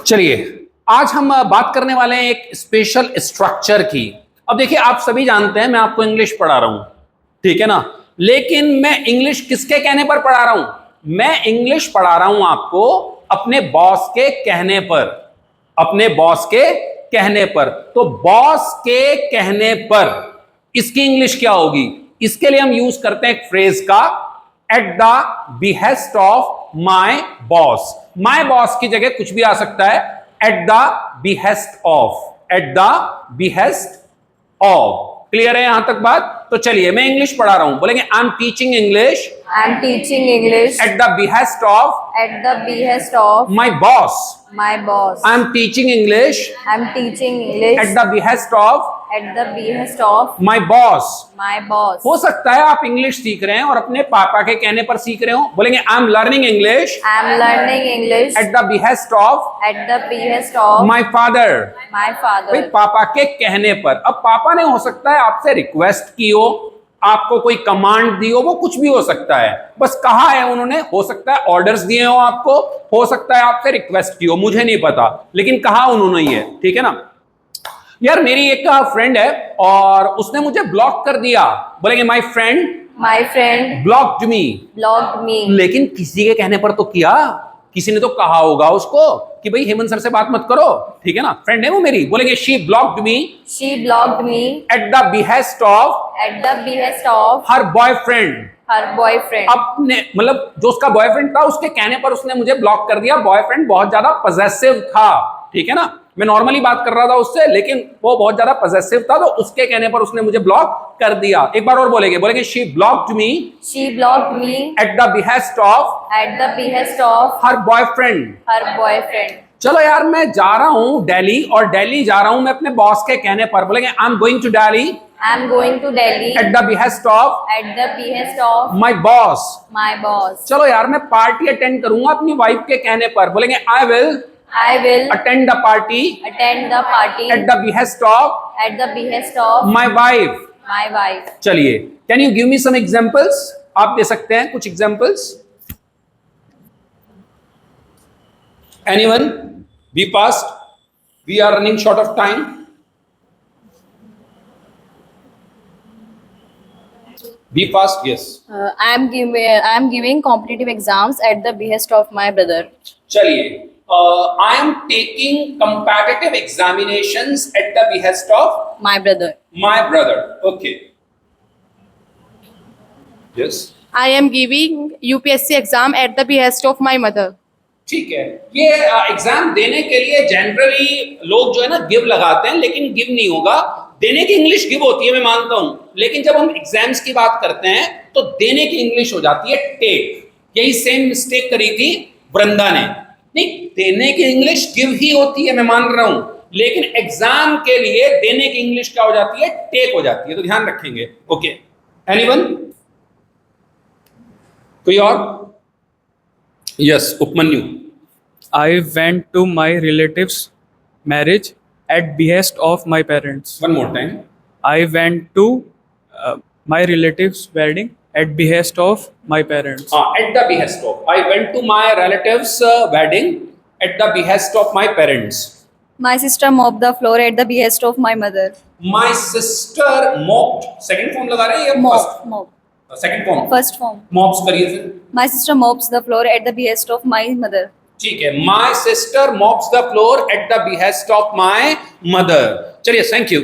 चलिए आज हम बात करने वाले हैं एक स्पेशल स्ट्रक्चर की। अब देखिए, आप सभी जानते हैं मैं आपको इंग्लिश पढ़ा रहा हूं, ठीक है ना। लेकिन मैं इंग्लिश किसके कहने पर पढ़ा रहा हूं? मैं इंग्लिश पढ़ा रहा हूं आपको अपने बॉस के कहने पर, अपने बॉस के कहने पर। तो बॉस के कहने पर इसकी इंग्लिश क्या होगी? इसके लिए हम यूज करते हैं एक फ्रेज का, eight the behest of my boss. My boss की जगह कुछ भी आ सकता है, eight the behest of, eight the behest of. Clear है यहां तक बात? तो चलिए मैं इंग्लिश पढ़ा रहा हूं, बोलेंगे I am teaching English, I am teaching English eight the behest of at the behest of my boss. my boss. I am teaching English I am teaching English eight the behest of at the behest of my boss. my boss. हो सकता है आप English सीख रहे हैं और अपने पापा के कहने पर सीख रहे हो, बोलेंगे I am learning English I am learning English eight the behest of at the behest of my father. my भाई father. पापा के कहने पर। अब पापा ने हो सकता है आपसे रिक्वेस्ट की हो, आपको कोई कमांड दी हो, वो कुछ भी हो सकता है, बस कहा है उन्होंने। हो सकता है ऑर्डर्स दिए हो आपको, हो सकता है आपसे रिक्वेस्ट की हो, मुझे नहीं पता, लेकिन कहा उन्होंने ही है, ठीक है ना। यार मेरी एक फ्रेंड है और उसने मुझे ब्लॉक कर दिया, बोलेंगे my friend My friend blocked me. blocked me. लेकिन किसी के कहने पर तो किया, किसी ने तो कहा होगा उसको कि भाई हेमंत सर से बात मत करो, ठीक है ना। फ्रेंड है वो मेरी, बोलेंगे she blocked me She blocked me eight the behest of at the behest of her boyfriend. her boyfriend. अपने मतलब जो उसका बॉयफ्रेंड था उसके कहने पर उसने मुझे ब्लॉक कर दिया। बॉयफ्रेंड बहुत ज्यादा पजेसिव था, ठीक है ना। मैं नॉर्मली बात कर रहा था उससे, लेकिन वो बहुत ज्यादा पजेसिव था, तो उसके कहने पर उसने मुझे ब्लॉक कर दिया। एक बार और बोलेंगे she blocked me She blocked me eight the behest of at the behest of her boyfriend. her boyfriend. चलो यार मैं जा रहा हूं दिल्ली, और दिल्ली जा रहा हूं मैं अपने बॉस के कहने पर, बोलेंगे I am going to Delhi I am going to Delhi at the behest of at the behest of my boss. my boss. चलो यार मैं पार्टी अटेंड करूंगा अपनी वाइफ के कहने पर, बोलेंगे I will I will attend the party attend the party at the behest of at the behest of my wife. my wife. चलिए can you give me some examples? आप दे सकते हैं कुछ examples? Anyone? Be fast, we are running short of time. Be fast, yes. I am giving competitive exams at the behest of my brother. चलिए I am taking competitive examinations eight the behest of My brother. My brother. Okay, yes, I am giving UPSC exam at the behest of my mother. ठीक है। ये exam देने के लिए generally लोग जो है ना गिव लगाते हैं, लेकिन गिव नहीं होगा। देने की इंग्लिश गिव होती है, मैं मानता हूं, लेकिन जब हम एग्जाम्स की बात करते हैं तो देने की इंग्लिश हो जाती है टेक। यही सेम मिस्टेक करी थी वृंदा ने। नहीं, देने की इंग्लिश गिव ही होती है, मैं मान रहा हूं, लेकिन एग्जाम के लिए देने की इंग्लिश क्या हो जाती है? टेक हो जाती है। तो ध्यान रखेंगे। Okay, anyone? कोई और? Yes, Upmanyu. I went to my relative's marriage at behest of my parents. One more time. I went to my relative's wedding at behest of my parents. At the behest of. I went to my relative's wedding at the behest of my parents. My sister mopped the floor at the behest of my mother. My sister mopped. Second form लगा रहे हैं या Mop. Mop. Second form? First form. Mops करिए फिर। My sister mops the floor at the behest of my mother. ठीक है, my sister mops the floor at the behest of my mother। चलिए, thank you.